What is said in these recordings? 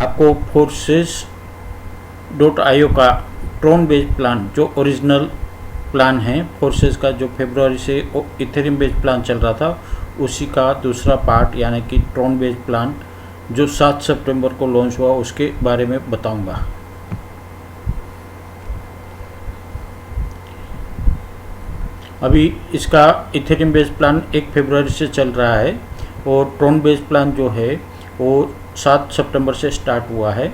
आपको forces dot IO का Tron based plan, जो ओरिजिनल प्लान है फोर्सेस का, जो फरवरी से इथेरियम बेस्ड प्लान चल रहा था, उसी का दूसरा पार्ट यानी कि ट्रॉन बेस्ड प्लान जो 7 सितंबर को लॉन्च हुआ, उसके बारे में बताऊंगा। अभी इसका इथेरियम बेस्ड प्लान 1 फरवरी से चल रहा है और ट्रॉन बेस्ड प्लान जो है वो 7 सितंबर से स्टार्ट हुआ है।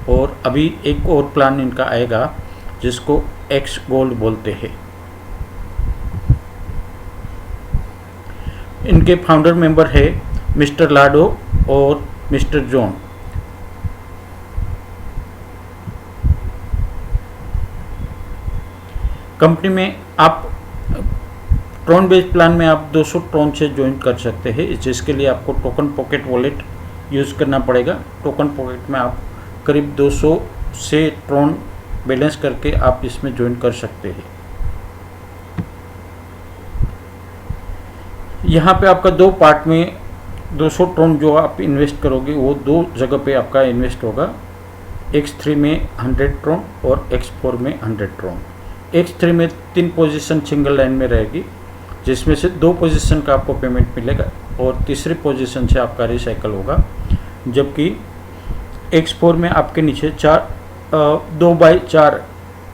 और अभी एक और प्लान इनका आएगा जिसको एक्स गोल्ड बोलते हैं। इनके फाउंडर मेंबर है मिस्टर लाडो और मिस्टर जॉन। कंपनी में आप ट्रॉन बेस्ड प्लान में आप 200 ट्रॉन से ज्वाइन कर सकते हैं, जिसके लिए आपको टोकन पॉकेट वॉलेट यूज़ करना पड़ेगा। टोकन पॉकेट में आप करीब 200 से ट्रॉन बैलेंस करके आप इसमें ज्वाइन कर सकते हैं। यहाँ पे आपका 2 पार्ट में 200 ट्रॉन जो आप इन्वेस्ट करोगे वो 2 जगह पे आपका इन्वेस्ट होगा। X3 में 100 ट्रॉन और X4 में 100 ट्रॉन। X3 में 3 पोजीशन सिंगल लाइन में रहेगी, जिसमें से 2 पोजीशन का आपको पेमेंट मिलेगा और तीसरी पोजीशन से आपका रिसाइकल होगा। जबकि X4 में आपके नीचे 2/4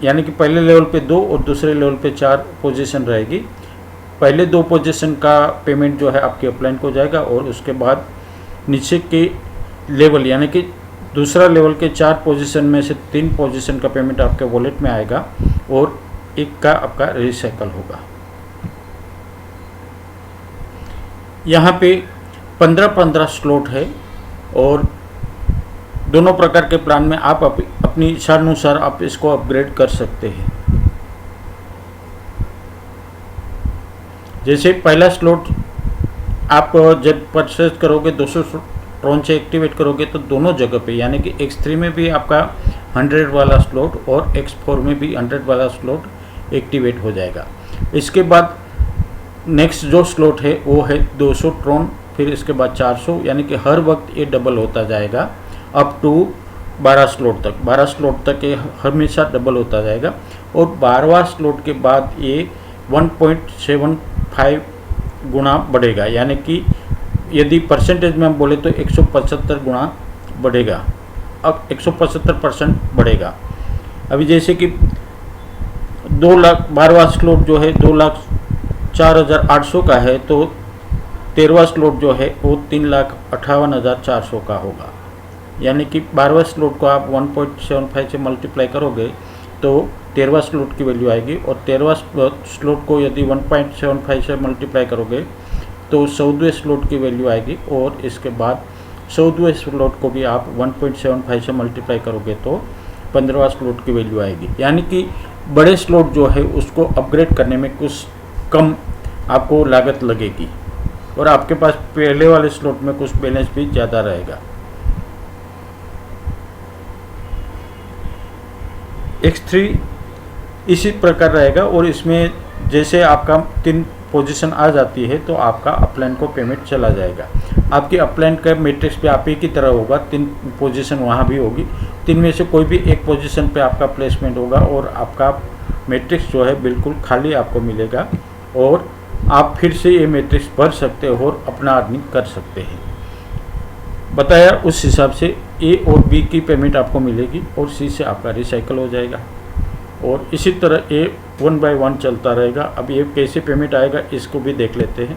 यानी कि पहले लेवल पे 2 और दूसरे लेवल पे 4 पोजीशन रहेगी। पहले 2 पोजीशन का पेमेंट जो है आपके अपलाइन को जाएगा और उसके बाद नीचे के लेवल यानी कि दूसरा लेवल के 4 पोजीशन में से 3 पोजीशन का पेमेंट आपके वॉलेट में आएगा और 1 का आपका रिसाइकल होगा। यहाँ पे 15-15 स्लॉट है और दोनों प्रकार के प्लान में आप अपनी इच्छा अनुसार आप इसको अपग्रेड कर सकते हैं। जैसे पहला स्लॉट आप जब परचेज करोगे 200 ट्रॉन से एक्टिवेट करोगे तो दोनों जगह पे यानी कि X3 में भी आपका 100 वाला स्लॉट और X4 में भी 100 वाला स्लॉट एक्टिवेट हो जाएगा। इसके बाद नेक्स्ट जो स्लॉट है वो है 200 ट्रॉन, फिर इसके बाद 400, यानी कि हर वक्त ये डबल होता जाएगा अप टू 12 स्लॉट तक। 12 स्लॉट तक ये हमेशा डबल होता जाएगा और 12वां स्लॉट के बाद ये 1.75 गुना बढ़ेगा, यानी कि यदि परसेंटेज में हम बोले तो 175 गुना बढ़ेगा। अब 175% बढ़ेगा। अभी जैसे कि 2 लाख 12वां स्लॉट जो है 2,04,800 का है, तो 13वां स्लॉट जो है वो 3,58,400 का होगा। यानी कि 12वां स्लॉट को आप 1.75 से मल्टीप्लाई करोगे तो 13वां स्लॉट की वैल्यू आएगी और 13वां स्लॉट को यदि 1.75 से मल्टीप्लाई करोगे तो 14वें स्लॉट की वैल्यू आएगी और इसके बाद 14वें स्लॉट को भी आप 1.75 से मल्टीप्लाई करोगे तो 15वां स्लॉट की वैल्यू आएगी। यानी कि बड़े स्लॉट जो है उसको अपग्रेड करने में कुछ कम आपको लागत लगेगी और आपके पास पहले वाले स्लॉट में कुछ बैलेंस भी ज़्यादा रहेगा। X3 इसी प्रकार रहेगा और इसमें जैसे आपका 3 पोजीशन आ जाती है तो आपका अपलाइन को पेमेंट चला जाएगा। आपकी अपलाइन का मैट्रिक्स पे आप ही की तरह होगा, 3 पोजीशन वहाँ भी होगी, 3 में से कोई भी एक पोजीशन पे आपका प्लेसमेंट होगा और आपका मैट्रिक्स जो है बिल्कुल खाली आपको मिलेगा और आप फिर से ये मैट्रिक्स भर सकते हो और अपना अर्निंग कर सकते हैं। बताया उस हिसाब से A और B की पेमेंट आपको मिलेगी और C से आपका रिसाइकल हो जाएगा और इसी तरह A 1 बाय 1 चलता रहेगा। अब ये कैसे पेमेंट आएगा इसको भी देख लेते हैं।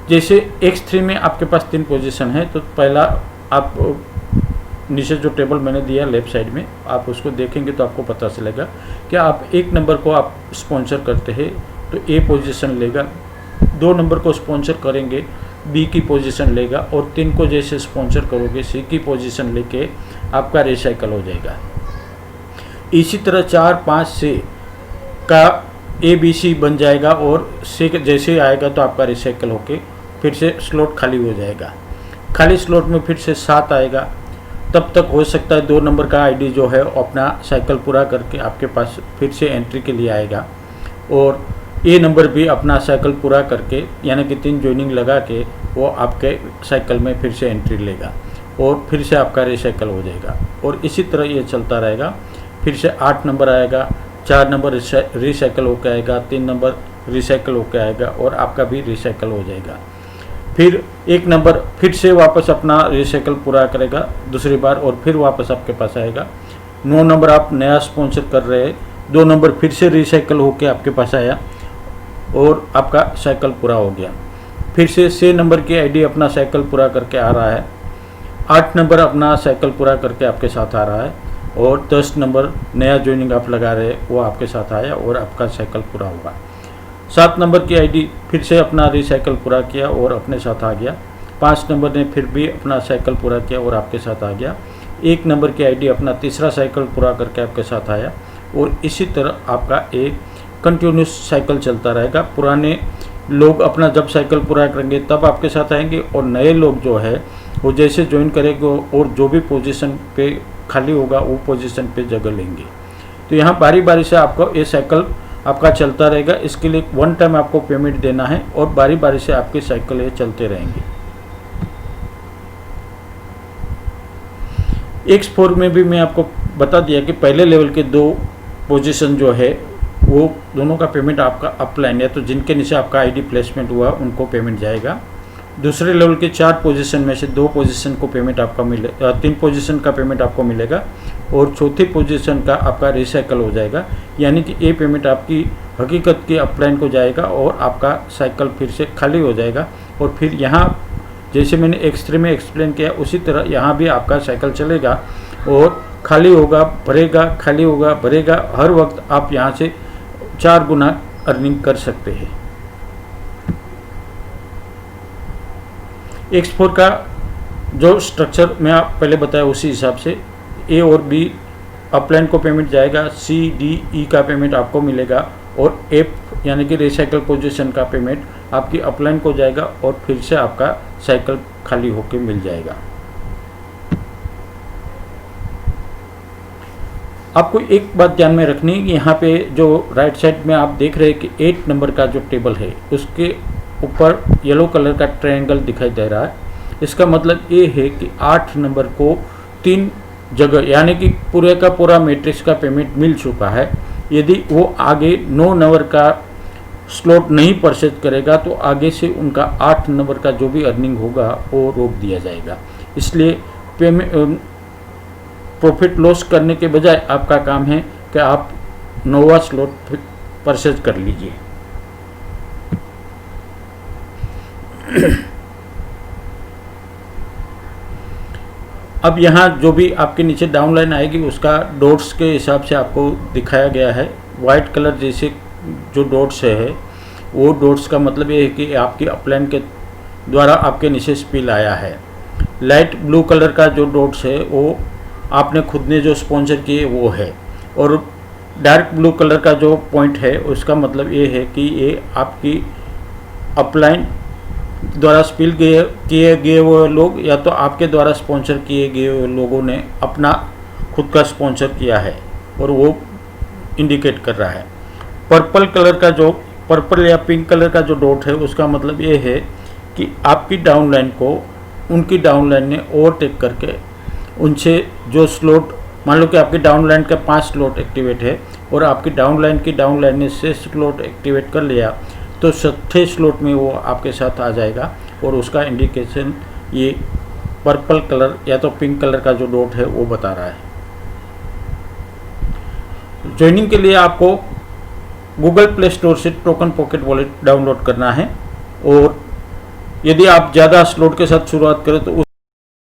जैसे X3 में आपके पास 3 पोजीशन है, तो पहला आप नीचे जो टेबल मैंने दिया लेफ्ट साइड में आप उसको देखेंगे तो आपको पता चलेगा कि आप 1 नंबर को आप स्पॉन्सर करते हैं तो A पोजीशन लेगा, 2 नंबर को स्पॉन्सर करेंगे B की पोजीशन लेगा और 3 को जैसे स्पॉन्सर करोगे C की पोजीशन लेके आपका रिसाइकल हो जाएगा। इसी तरह 4, 5, 6 का ABC बन जाएगा और C जैसे आएगा तो आपका रिसाइकल होके फिर से स्लॉट खाली हो जाएगा। खाली स्लॉट में फिर से 7 आएगा, तब तक हो सकता है 2 नंबर का आईडी जो है अपना साइकिल पूरा करके आपके पास फिर से एंट्री के लिए आएगा और ए नंबर भी अपना साइकिल पूरा करके यानी कि 3 ज्वाइनिंग लगा के वो आपके साइकिल में फिर से एंट्री लेगा और फिर से आपका रिसाइकल हो जाएगा। और इसी तरह ये चलता रहेगा। फिर से 8 नंबर आएगा, 4 नंबर रिसाइकल होकर आएगा, 3 नंबर रिसाइकल होकर आएगा और आपका भी रिसाइकल हो जाएगा। फिर 1 नंबर फिर से वापस अपना रिसाइकल पूरा करेगा दूसरी बार और फिर वापस आपके पास आएगा। 9 नंबर आप नया स्पॉन्सर कर रहे हैं, 2 नंबर फिर से रिसाइकल होकर आपके पास आया और आपका साइकिल पूरा हो गया। फिर से 6 नंबर की आईडी अपना साइकिल पूरा करके आ रहा है, 8 नंबर अपना साइकिल पूरा करके आपके साथ आ रहा है और 10 नंबर नया ज्वाइनिंग आप लगा रहे हैं वो आपके साथ आया और आपका साइकिल पूरा होगा। 7 नंबर की आईडी फिर से अपना रिसाइकिल पूरा किया और अपने साथ आ गया। 5 नंबर ने फिर भी अपना साइकिल पूरा किया और आपके साथ आ गया। 1 नंबर की आईडी अपना तीसरा साइकिल पूरा करके आपके साथ आया और इसी तरह आपका एक कंटिन्यूस साइकिल चलता रहेगा। पुराने लोग अपना जब साइकिल पूरा करेंगे तब आपके साथ आएंगे और नए लोग जो है वो जैसे ज्वाइन करेंगे और जो भी पोजीशन पे खाली होगा वो पोजीशन पे जगह लेंगे। तो यहाँ बारी बारी से आपको ये साइकिल आपका चलता रहेगा। इसके लिए 1 टाइम आपको पेमेंट देना है और बारी बारी से आपके साइकिल ये चलते रहेंगे। X4 में भी मैं आपको बता दिया कि पहले लेवल के 2 पोजीशन जो है वो दोनों का पेमेंट आपका अपलाइन है, तो जिनके नीचे आपका आईडी प्लेसमेंट हुआ उनको पेमेंट जाएगा। दूसरे लेवल के 4 पोजीशन में से 2 पोजीशन को पेमेंट आपका मिले 3 पोजीशन का पेमेंट आपको मिलेगा और चौथी पोजीशन का आपका रिसाइकल हो जाएगा। यानी कि ये पेमेंट आपकी हकीकत की अपलाइन को जाएगा और आपका साइकिल फिर से खाली हो जाएगा। और फिर यहाँ जैसे मैंने X3 में एक्सप्लेन किया उसी तरह यहाँ भी आपका साइकिल चलेगा और खाली होगा भरेगा, खाली होगा भरेगा। हर वक्त आप यहाँ से 4 गुना अर्निंग कर सकते हैं। X4 का जो स्ट्रक्चर मैं आप पहले बताया उसी हिसाब से A और B अपलाइन को पेमेंट जाएगा, C, D, E का पेमेंट आपको मिलेगा और F यानी कि रिसाइकल पोजीशन का पेमेंट आपकी अपलाइन को जाएगा और फिर से आपका साइकिल खाली होकर मिल जाएगा। आपको एक बात ध्यान में रखनी है कि यहाँ पे जो राइट साइड में आप देख रहे हैं कि 8 नंबर का जो टेबल है उसके ऊपर येलो कलर का ट्रायंगल दिखाई दे रहा है। इसका मतलब ये है कि 8 नंबर को 3 जगह यानी कि पूरे का पूरा मैट्रिक्स का पेमेंट मिल चुका है। यदि वो आगे 9 नंबर का स्लॉट नहीं परचेज करेगा तो आगे से उनका 8 नंबर का जो भी अर्निंग होगा वो रोक दिया जाएगा। इसलिए पेमेंट प्रॉफिट लॉस करने के बजाय आपका काम है कि आप 9वां स्लॉट परचेज कर लीजिए। अब यहाँ जो भी आपके नीचे डाउनलाइन आएगी उसका डॉट्स के हिसाब से आपको दिखाया गया है। वाइट कलर जैसे जो डॉट्स है वो डॉट्स का मतलब ये है कि आपकी अपलाइन के द्वारा आपके नीचे स्पिल आया है। लाइट ब्लू कलर का जो डॉट्स है वो आपने खुद ने जो स्पॉन्सर किए वो है और डार्क ब्लू कलर का जो पॉइंट है उसका मतलब ये है कि ये आपकी अपलाइन द्वारा स्पिल किए गए वो लोग या तो आपके द्वारा स्पॉन्सर किए गए लोगों ने अपना खुद का स्पॉन्सर किया है और वो इंडिकेट कर रहा है। पर्पल कलर का जो पर्पल या पिंक कलर का जो डॉट है उसका मतलब ये है कि आपकी डाउनलाइन को उनकी डाउनलाइन ने ओवरटेक करके उनसे जो स्लॉट मान लो कि आपकी डाउनलाइन का 5 स्लॉट एक्टिवेट है और आपकी डाउनलाइन ने 6 स्लॉट एक्टिवेट कर लिया तो 6 स्लॉट में वो आपके साथ आ जाएगा और उसका इंडिकेशन ये पर्पल कलर या तो पिंक कलर का जो डॉट है वो बता रहा है। ज्वाइनिंग के लिए आपको गूगल प्ले स्टोर से टोकन पॉकेट वॉलेट डाउनलोड करना है और यदि आप ज़्यादा स्लॉट के साथ शुरुआत करें तो